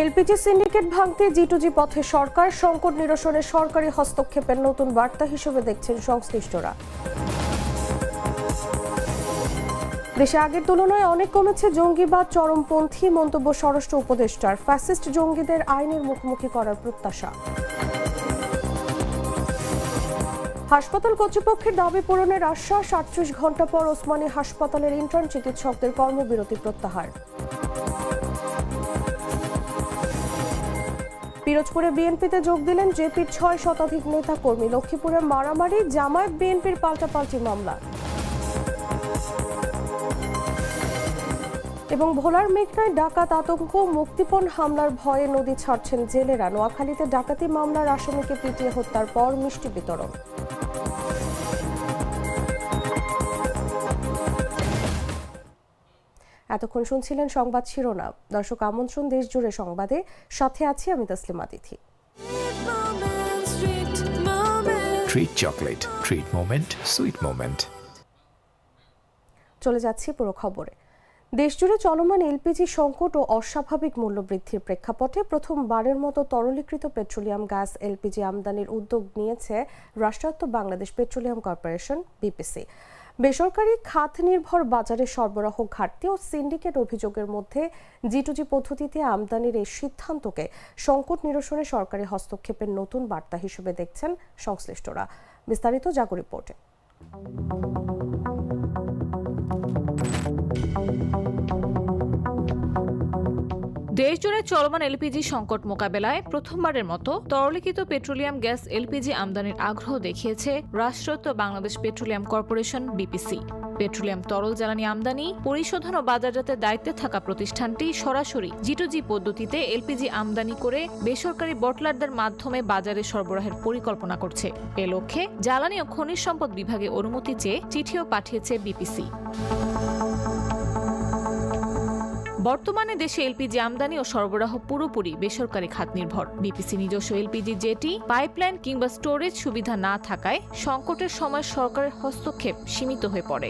LPG syndicate ভাঙতে জি2জি পথে সরকার, সংকট নিরসনে সরকারি হস্তক্ষেপের নতুন বার্তা হিসেবে দেখছেন সংশ্লিষ্টরা। দেশে আগের তুলনায় অনেক কমেছে জঙ্গিবাদ, চরমপন্থী মন্তব্য স্বরাষ্ট্র উপদেষ্টার। ফ্যাসিস্ট জঙ্গিদের আইনের মুখোমুখি করার প্রত্যাশা। হাসপাতাল কর্তৃপক্ষের দাবি পূরণের আশ্বাস। ৩৮ ঘণ্টা পর ওসমানী হাসপাতালের ইন্টার্ন চিকিৎসকদের কর্মবিরতি প্রত্যাহার। পিরোজপুরে বিএনপিতে যোগ দিলেন জেপির ৬ শতাধিক নেতাকর্মী। লক্ষ্মীপুরে মারামারি, জামায়াত বিএনপির পাল্টাপাল্টি মামলা। এবং ভোলার মেঘনায় ডাকাত আতঙ্ক, মুক্তিপণ হামলার ভয়ে নদী ছাড়ছেন জেলেরা। নোয়াখালীতে ডাকাতি মামলার আসামিকে পিটিয়ে হত্যার পর মিষ্টি বিতরণ। এতক্ষণ শুনছিলেন সংবাদ শিরোনাম। দর্শক, আমন্ত্রণ দেশ জুড়ে সংবাদে, সাথে আছি আমি Taslima Tithi. Treat chocolate, treat moment, sweet moment. চলে যাচ্ছি পুরো খবরে। দেশজুড়ে চলমান এলপিজি সংকট ও অস্বাভাবিক মূল্যবৃদ্ধির প্রেক্ষাপটে প্রথমবারের মতো তরলীকৃত পেট্রোলিয়াম গ্যাস এলপিজি আমদানির উদ্যোগ নিয়েছে রাষ্ট্রায়ত্ত বাংলাদেশ পেট্রোলিয়াম কর্পোরেশন বিপিসি। বেসরকারি খাত নির্ভর বাজারে সরবরাহ ঘাটতি ও সিন্ডিকেট অভিযোগের মধ্যে জি2জি পদ্ধতিতে আমদানির এই সিদ্ধান্তকে সংকট নিরসনে সরকারি হস্তক্ষেপের নতুন বার্তা হিসেবে দেখছেন সংশ্লিষ্টরা। বিস্তারিত জাগো রিপোর্টে। দেশজুড়ে চলমান এলপিজি সংকট মোকাবেলায় প্রথমবারের মতো তরলীকৃত পেট্রোলিয়াম গ্যাস এলপিজি আমদানির আগ্রহ দেখিয়েছে রাষ্ট্রায়ত্ত Bangladesh petroleum corporation BPC. Petroleum তরল জ্বালানি আমদানি, পরিশোধন ও বাজারজাতের দায়িত্বে থাকা প্রতিষ্ঠানটি সরাসরি জি2জি পদ্ধতিতে এলপিজি আমদানি করে বেসরকারি বটলারদের মাধ্যমে বাজারে সরবরাহের পরিকল্পনা করছে। এ লক্ষ্যে জ্বালানি ও খনিজ সম্পদ বিভাগে অনুমতি চেয়ে চিঠিও পাঠিয়েছে বিপিসি। বর্তমানে দেশে এলপিজি আমদানি ও সরবরাহ পুরোপুরি বেসরকারি খাত নির্ভর। বিপিসি নিজস্ব এলপিজি জেটি, পাইপলাইন কিংবা স্টোরেজ সুবিধা না থাকায় সংকটের সময় সরকারের হস্তক্ষেপ সীমিত হয়ে পড়ে।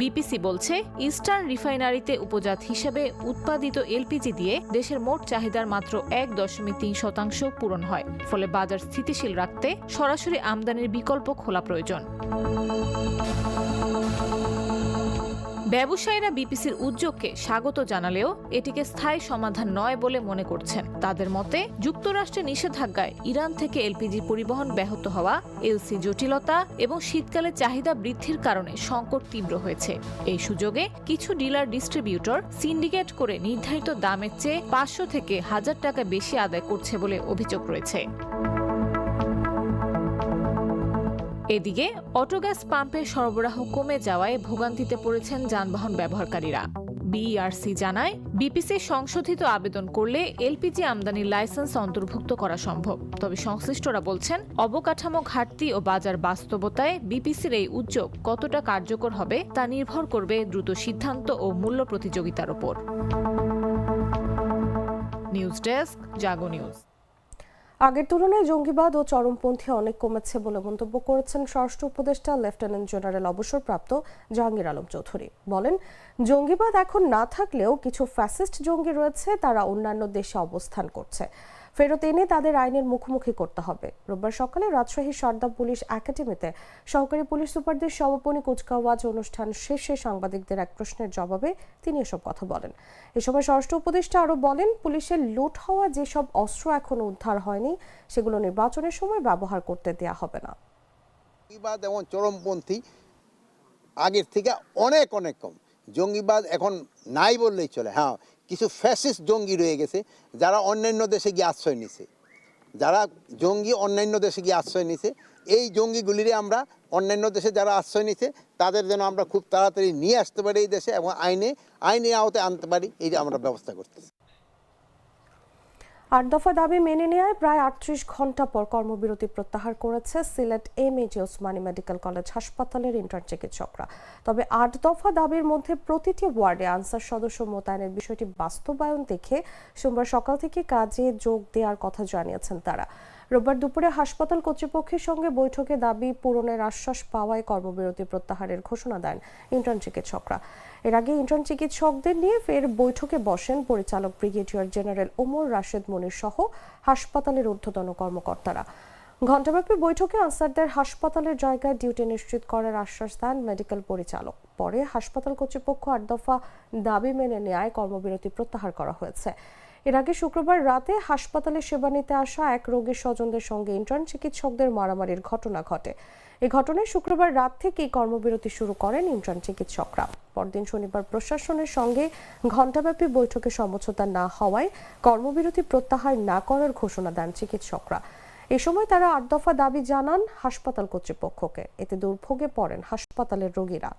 বিপিসি বলছে, ইস্টার্ন রিফাইনারিতে উপজাত হিসেবে উৎপাদিত এলপিজি দিয়ে দেশের মোট চাহিদার মাত্র ১.৩% পূরণ হয়। ফলে বাজার স্থিতিশীল রাখতে সরাসরি আমদানির বিকল্প খোলা প্রয়োজন। ব্যবসায়ীরা বিপিসির উদ্যোগকে স্বাগত জানালেও এটিকে স্থায়ী সমাধান নয় বলে মনে করছেন। তাদের মতে, যুক্তরাষ্ট্রের নিষেধাজ্ঞায় ইরান থেকে এলপিজি পরিবহন ব্যাহত হওয়া, এলসি জটিলতা এবং শীতকালে চাহিদা বৃদ্ধির কারণে সংকট তীব্র হয়েছে। এই সুযোগে কিছু ডিলার ডিস্ট্রিবিউটর সিন্ডিকেট করে নির্ধারিত দামের চেয়ে ৫০০ থেকে ১০০০ টাকা বেশি আদায় করছে বলে অভিযোগ রয়েছে। এদিকে অটোগ্যাস পাম্পের সরবরাহ কমে যাওয়ায় ভোগান্তিতে পড়েছেন যানবাহন ব্যবহারকারীরা। বিইআরসি জানায়, বিপিসি সংশোধিত আবেদন করলে এলপিজি আমদানির লাইসেন্স অন্তর্ভুক্ত করা সম্ভব। তবে সংশ্লিষ্টরা বলছেন, অবকাঠামো ঘাটতি ও বাজার বাস্তবতায় বিপিসির এই উদ্যোগ কতটা কার্যকর হবে তা নির্ভর করবে দ্রুত সিদ্ধান্ত ও মূল্য প্রতিযোগিতার উপর। নিউজ ডেস্ক, জাগো নিউজ। আগের তুলনায় জঙ্গিবাদ ও চরমপন্থী অনেক কমেছে বলে মন্তব্য করেছেন স্বরাষ্ট্র উপদেষ্টা লেফটেন্যান্ট জেনারেল অবসরপ্রাপ্ত জাহাঙ্গীর আলম চৌধুরী। বলেন, জঙ্গিবাদ এখন না থাকলেও কিছু ফ্যাসিস্ট জঙ্গি রয়েছে, তারা অন্যান্য দেশে অবস্থান করছে। ফেরত এনে তাদের আইনের মুখোমুখি করতে হবে। রোববার সকালে রাজশাহী সারদা পুলিশ একাডেমিতে সহকারী পুলিশ সুপারদের সমাপনী কুচকাওয়াজ অনুষ্ঠান শেষে সাংবাদিকদের এক প্রশ্নের জবাবে তিনি এসব কথা বলেন। এ সময় স্বরাষ্ট্র উপদেষ্টা আরও বলেন, পুলিশের লুট হওয়া যেসব অস্ত্র এখনো উদ্ধার হয়নি সেগুলো নির্বাচনের সময় ব্যবহার করতে দেয়া হবে না। জঙ্গিবাদ এবং চরমপন্থী আগের থেকে অনেক কম। জঙ্গিবাদ এখন নাই বললেই চলে। হ্যাঁ, কিছু ফ্যাসিস্ট জঙ্গি রয়ে গেছে যারা অন্যান্য দেশে গিয়ে আশ্রয় নিছে। যারা জঙ্গি অন্যান্য দেশে গিয়ে আশ্রয় নিছে, এই জঙ্গিগুলিরে আমরা অন্যান্য দেশে যারা আশ্রয় নিছে তাদের যেন আমরা খুব তাড়াতাড়ি নিয়ে আসতে পারি এই দেশে এবং আইনের আওতায় আনতে পারি, এই আমরা ব্যবস্থা করতেছি। ৮ দফা দাবি মেনে নেওয়ায় প্রায় ৩৮ ঘণ্টা পর কর্মবিরতি প্রত্যাহার করেছে Sylhet MAG Osmani medical college হাসপাতালের ইন্টার্ন চিকিৎসকরা। তবে ৮ দফা দাবির মধ্যে প্রতিটি ওয়ার্ডে আনসার সদস্য মোতায়েনের বিষয়টি বাস্তবায়ন দেখে সোমবার সকাল থেকে কাজে যোগ দেওয়ার কথা জানিয়েছেন তারা। রোববার দুপুরে হাসপাতাল কর্তৃপক্ষের সঙ্গে বৈঠকে দাবি পূরণের আশ্বাস পাওয়ায় কর্মবিরতি প্রত্যাহারের ঘোষণা দেন ইন্টার্ন চিকিৎসকরা। এর আগে ইন্টার্ন চিকিৎসকদের নিয়ে ফের বৈঠকে বসেন পরিচালক ব্রিগেডিয়ার জেনারেল ওমর রাশেদ মনির সহ হাসপাতালের ঊর্ধ্বতন কর্মকর্তারা। ঘণ্টাব্যাপী বৈঠকে আনসারদের হাসপাতালের জায়গায় ডিউটি নিশ্চিত করার আশ্বাস দেন মেডিকেল পরিচালক। পরে হাসপাতাল কর্তৃপক্ষ ৮ দফা দাবি মেনে নেয় কর্মবিরতি প্রত্যাহার করা হয়েছে। এর আগে শুক্রবার রাতে হাসপাতালে সেবা নিতে আসা এক রোগীর স্বজনদের সঙ্গে ইন্টার্ন চিকিৎসকদের মারামারির ঘটনা ঘটে। এই ঘটনায় শুক্রবার রাত থেকেই কর্মবিরতি শুরু করেন ইন্টার্ন চিকিৎসকরা। পরদিন শনিবার প্রশাসনের সঙ্গে ঘণ্টাব্যাপী বৈঠকে সমঝোতা না হওয়ায় কর্মবিরতি প্রত্যাহার না করার ঘোষণা দেন চিকিৎসকরা। এ সময় তারা ৮ দফা দাবি জানান হাসপাতাল কর্তৃপক্ষকে। এতে দুর্ভোগে পড়েন হাসপাতালের রোগীরা।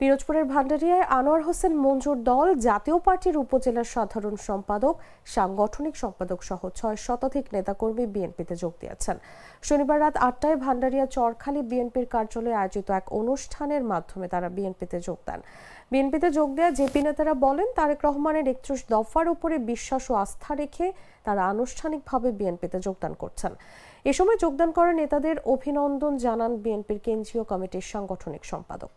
পিরোজপুরের ভান্ডারিয়ায় আনোয়ার হোসেন মঞ্জুর দল জাতীয় পার্টির উপজেলার সাধারণ সম্পাদক, সাংগঠনিক সম্পাদক সহ ৬ শতাধিক নেতাকর্মী বিএনপিতে যোগ দিয়েছেন। শনিবার রাত ৮টায় ভান্ডারিয়া চরখালী বিএনপির কার্যালয়ে আয়োজিত এক অনুষ্ঠানের মাধ্যমে তারা বিএনপিতে যোগ দেন। বিএনপিতে যোগ দেওয়া জেপি নেতারা বলেন, তারেক রহমানের ৩১ দফার উপরে বিশ্বাস ও আস্থা রেখে তারা আনুষ্ঠানিকভাবে বিএনপিতে যোগদান করছেন। এ সময় যোগদান করা নেতাদের অভিনন্দন জানান বিএনপির কেন্দ্রীয় কমিটির সাংগঠনিক সম্পাদক।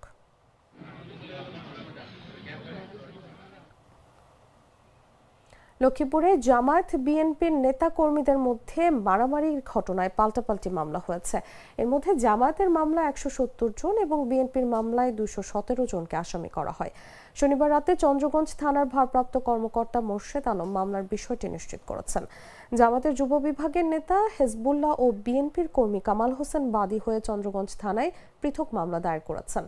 লক্ষ্মীপুরে জামায়াত বিএনপির নেতা কর্মীদের মধ্যে মারামারির ঘটনায় পাল্টাপাল্টি মামলা হয়েছে। এর মধ্যে জামায়াতের মামলা ১৭০ জন এবং বিএনপির মামলায় ২১৭ জনকে আসামি করা হয়। শনিবার রাতে চন্দ্রগঞ্জ থানার ভারপ্রাপ্ত কর্মকর্তা মোর্শেদ আলম মামলার বিষয়টি নিশ্চিত করেছেন। জামায়াতের যুব বিভাগের নেতা হেজবুল্লাহ ও বিএনপির কর্মী কামাল হোসেন বাদী হয়ে চন্দ্রগঞ্জ থানায় পৃথক মামলা দায়ের করেছেন।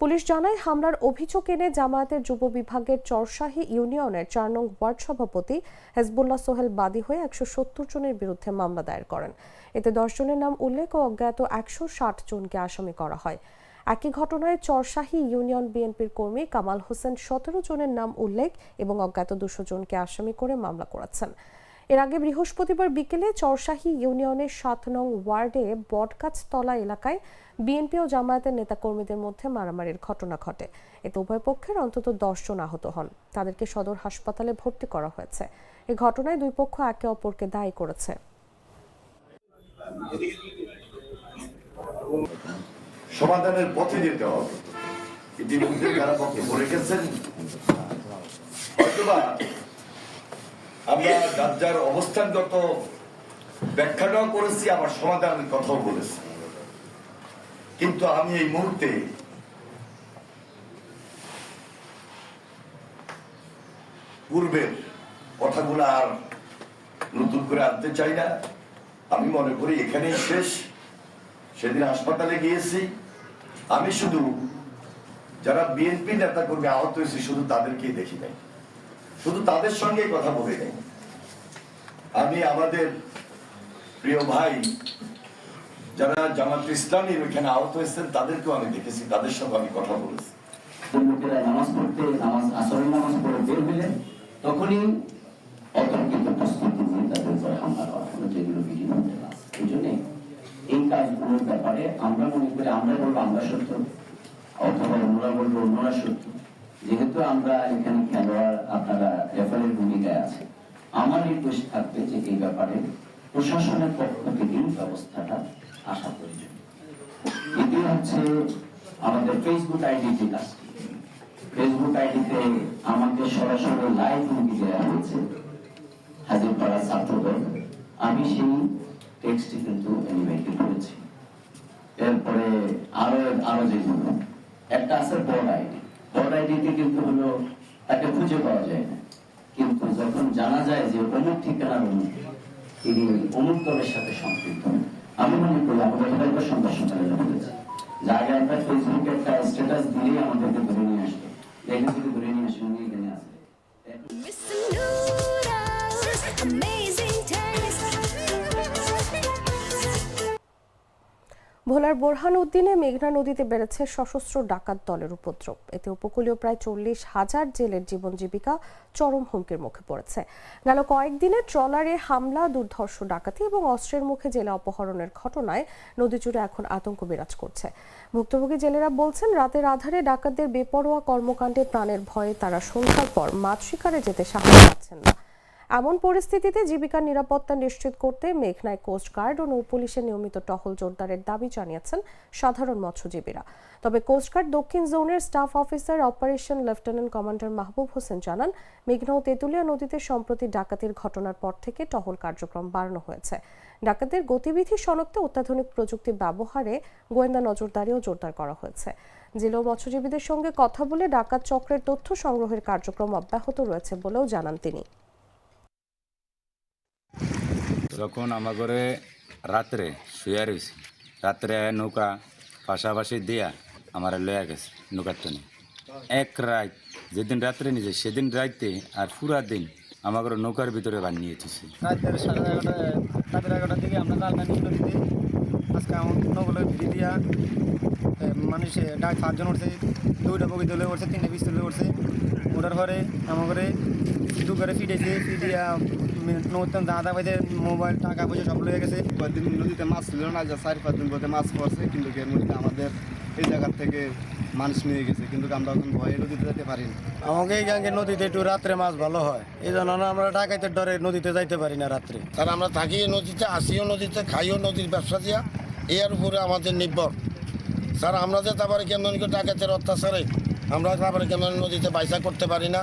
পুলিশ জানায়, হামলার অভিযোগ এনে জামায়াতের যুব বিভাগের চরশাহী ইউনিয়নের ৪ নং ওয়ার্ড সভাপতি হেজবুল্লাহ সোহেল বাদী হয়ে ১৭০ জনের বিরুদ্ধে মামলা দায়ের করেন। এতে ১০ জনের নাম উল্লেখ ও অজ্ঞাত ১৬০ জনকে আসামি করা হয়। একই ঘটনায় চরশাহী ইউনিয়ন বিএনপির কর্মী কামাল হোসেন ১৭ জনের নাম উল্লেখ এবং অজ্ঞাত ২০০ জনকে আসামি করে মামলা করেছেন। এর আগে বৃহস্পতিবার বিকেলে চরশাহী ইউনিয়নের ৭ নং ওয়ার্ডে বটগাছতলা এলাকায় বিএনপি ও জামায়াতের নেতাকর্মীদের মধ্যে মারামারির ঘটনা ঘটে। এতে উভয় পক্ষের অন্তত ১০ জন আহত হন। তাদেরকে সদর হাসপাতালে ভর্তি করা হয়েছে। এই ঘটনায় দুই পক্ষ একে অপরকে দায়ী করেছে। সমাধানের পথে যেতে হবে। ইতিমধ্যে যারা বক্তব্য রেখেছেন, হয়তোবা আমরা যার যার অবস্থানগত ব্যাখ্যাটাও করেছি, আবার সমাধানের কথাও বলেছি। কিন্তু আমি এই মুহূর্তে পূর্বের কথাগুলো আর নতুন করে আনতে চাই না। আমি মনে করি এখানেই শেষ। সেদিন হাসপাতালে গিয়েছি, আমি শুধু যারা বিএনপি নেতা কর্মী আহত হয়েছে শুধু তাদেরকেই দেখি নাই, শুধু তাদের সঙ্গে কথা বলে নাই। আমি আমাদের প্রিয় ভাই যারা জামাত ইসলামীর ওইখানে আহত হয়েছেন তাদেরকেও আমি দেখেছি, তাদের সঙ্গে আমি কথা বলেছি। নামাজ পড়তে আসরের নামাজ পড়ে বের হলেন, তখনই অতর্কিত প্রস্তুতি নিয়ে তাদের উপরে হামলা করা হলো, যেগুলো ভিডিও আছে। এই জন্য এই কাজগুলোর ব্যাপারে আমরা মনে করি, আমরা বলবো আমরা সত্য, অথবা অন্যরা বলবো অন্যরা সত্য। যেহেতু আমরা এখানে খেলোয়াড়, আপনারা রেফারির ভূমিকায় আছে, আমার নির্দেশ থাকবে যে এই ব্যাপারে প্রশাসনের পক্ষ থেকে ব্যবস্থাটা আসা প্রয়োজন। এটি হচ্ছে আমাদের ফেসবুক আইডিতে কাজটি। ফেসবুক আইডিতে আমাকে সরাসরি লাইভ মুভি দেওয়া হয়েছে হাজিরপাড়া ছাত্রদল। আমি সেই টেক্সটটি কিন্তু এনিমেটে করেছি। এরপরে আরো যেগুলো একটা আছে বড় আইডি, বড় আইডিতে কিন্তু হলো তাকে খুঁজে পাওয়া যায় না, কিন্তু যখন জানা যায় যে অমুক ঠিকানার অমুক, তিনি অমুক দলের সাথে সম্পৃক্ত, আমি মনে করি আমাদের হয়তো সন্ধ্যা সকালে বলেছে যে আগে আমরা ফেসবুকে একটা স্ট্যাটাস দিলেই আমাদেরকে ধরে নিয়ে আসবে, দেখে যদি ধরে নিয়ে আসবে উনি এখানে আসবে। ভোলার বোরহানউদ্দিনে মেঘনা নদীতে বেড়েছে সশস্ত্র ডাকাত দলের উপদ্রব। এতে উপকূলীয় প্রায় 40,000 জেলের জীবন জীবিকা চরম হুমকির মুখে পড়েছে। গেল কয়েকদিনে ট্রলারে হামলা, দুর্ধর্ষ ডাকাতি এবং অস্ত্রের মুখে জেলে অপহরণের ঘটনায় নদী জুড়ে এখন আতঙ্ক বিরাজ করছে। ভুক্তভোগী জেলেরা বলছেন, রাতের আধারে ডাকাতদের বেপরোয়া কর্মকাণ্ডে প্রাণের ভয়ে তারা সন্ধ্যার পর মাছ শিকারে যেতে সাহস পাচ্ছেন না। এমন পরিস্থিতিতে জীবিকার নিরাপত্তা নিশ্চিত করতে মেঘনায় কোস্টগার্ড ও নৌপুলিশের নিয়মিত টহল জোরদারের দাবি জানিয়েছেন সাধারণ মৎস্যজীবীরা। তবে কোস্টগার্ড দক্ষিণ জোনের staff officer operation lieutenant commander Mahbub Hossain জানান, মেঘনা ও তেঁতুলিয়া নদীতে সম্প্রতি ডাকাতির ঘটনার পর থেকে টহল কার্যক্রম বাড়ানো হয়েছে। ডাকাতদের গতিবিধি শনাক্তে অত্যাধুনিক প্রযুক্তি ব্যবহারে গোয়েন্দা নজরদারিও জোরদার করা হয়েছে। জেলা ও মৎস্যজীবীদের সঙ্গে কথা বলে ডাকাত চক্রের তথ্য সংগ্রহের কার্যক্রম অব্যাহত রয়েছে বলেও জানান তিনি। যখন আমার ঘরে রাত্রে শুয়ে রয়েছি, রাত্রে নৌকা পাশাপাশি দিয়া আমার লয়া গেছে নৌকার টানে। এক রাত যেদিন রাত্রে নিজে সেদিন রাইতে আর পুরা দিন আমার ঘরে নৌকার ভিতরে বানিয়ে দিয়েছি। রাতের 11টার দিকে আমরা জাল টানি নদীতে। আজকে আমার নৌকাটা ভিড়ে দিয়া মানুষ ডাক 7 জন উঠছে, 2টা বগি তুলে উঠছে, 3টে পিস তুলে উঠছে। ওটার পরে আমার ঘরে দু করে ফিটেছে, ফিটিয়া নতুন দাদা ভাইদের মোবাইল টাকা পয়সা সব লয়ে গেছে। কয়েকদিন নদীতে মাছ ছিল না, যা 4-5 দিন পরে মাছ পড়ছে, কিন্তু এর মধ্যে আমাদের এই জায়গার থেকে মানুষ নিয়ে গেছে, কিন্তু আমরা এখন ভয়ে নদীতে যেতে পারি না। আমাকে এই গাঙ্গে নদীতে একটু রাত্রে মাছ ভালো হয়, এই জন্য আমরা ডাকাইতে ডরে নদীতে যাইতে পারি না রাত্রে। স্যার, আমরা থাকি নদীতে, আসিও নদীতে, খাইও নদীর ব্যবসা দিয়া, এর উপরে আমাদের নির্ভর। স্যার, আমরা যে তারপরে কেমন ডাকাতের অত্যাচারে আমরা তারপরে কেমন নদীতে পয়সা করতে পারি না,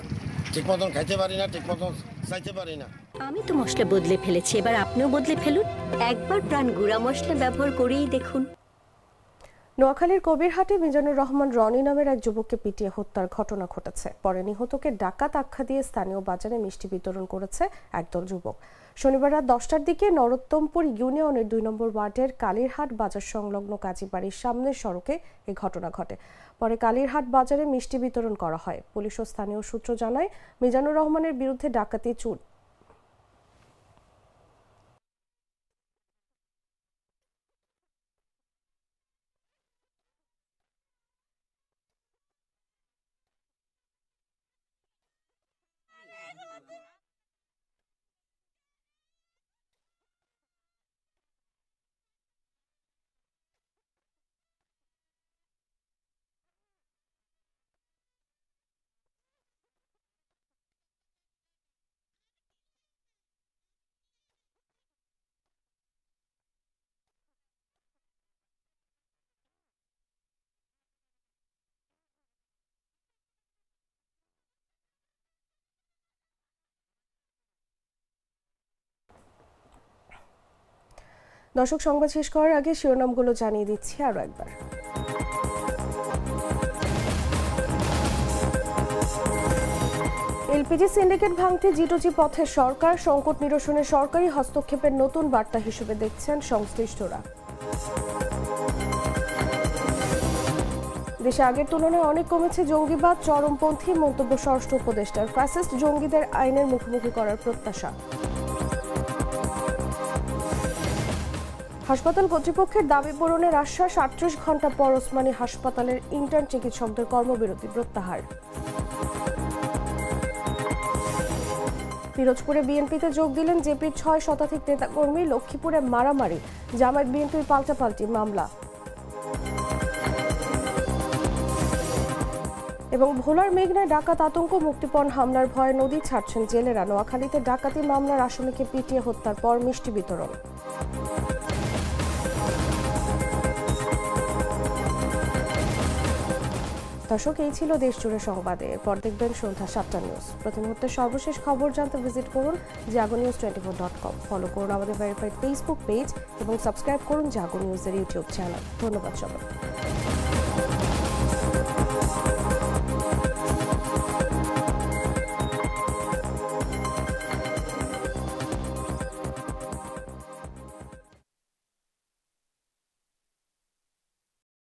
ঠিক মতন খাইতে পারি না, ঠিক মতন চাইতে পারি না। আমি তো মশলা বদলে ফেলেছি, এবার আপনিও বদলে ফেলুন। একবার প্রাণ গুঁড়া মশলা ব্যবহার করেই দেখুন। নোয়াখালীর কবিরহাটে মিজানুর রহমান রনি নামের এক যুবককে পিটিয়ে হত্যার ঘটনা ঘটেছে। পরে নিহতকে ডাকাত আখ্যা দিয়ে স্থানীয় বাজারে মিষ্টি বিতরণ করেছে একদল যুবক। শনিবার রাত 10টার দিকে নরোত্তমপুর ইউনিয়নের 2 নম্বর ওয়ার্ডের কালীরহাট বাজার সংলগ্ন কাজীবাড়ির সামনের সড়কে এই ঘটনা ঘটে। পরে কালীরহাট বাজারে মিষ্টি বিতরণ করা হয়। পুলিশ ও স্থানীয় সূত্র জানায়, মিজানুর রহমানের বিরুদ্ধে ডাকাতি, চুর দর্শক, সংবাদ শেষ করার আগে শিরোনামগুলো জানিয়ে দিচ্ছি আরো একবার। এলপিজি সিন্ডিকেট ভাঙতে জিটুজি পথে সরকার, সংকট নিরসনে সরকারি হস্তক্ষেপের নতুন বার্তা হিসেবে দেখছেন সংশ্লিষ্টরা। দেশে আগের তুলনায় অনেক কমেছে জঙ্গিবাদ, চরমপন্থী মন্তব্য স্বরাষ্ট্র উপদেষ্টার। ফ্যাসিস্ট জঙ্গিদের আইনের মুখোমুখি করার প্রত্যাশা। হাসপাতাল কর্তৃপক্ষের দাবি পূরণের আশ্বাস, 38 ঘন্টা পর ওসমানী হাসপাতালের ইন্টার্ন চিকিৎসকদের কর্মবিরতি প্রত্যাহার। পিরোজপুরে বিএনপিতে যোগ দিলেন জেপির 6 শতাধিক নেতাকর্মী। লক্ষ্মীপুরে মারামারি, জামায়াত বিএনপির পাল্টাপাল্টি মামলা। এবং ভোলার মেঘনায় ডাকাত আতঙ্ক, মুক্তিপণ হামলার ভয়ে নদী ছাড়ছেন জেলেরা। নোয়াখালীতে ডাকাতি মামলার আসামিকে পিটিয়ে হত্যার পর মিষ্টি বিতরণ। দর্শক, এই ছিল দেশ জুড়ে সংবাদে। এরপর দেখবেন সন্ধ্যা 7টা নিউজ। প্রতি মুহূর্তে সর্বশেষ খবর জানতে ভিজিট করুন jagonews24.com। ফলো করুন আমাদের ভেরিফাইড ফেসবুক পেজ এবং সাবস্ক্রাইব করুন জাগো নিউজের ইউটিউব চ্যানেল। ধন্যবাদ সবাই।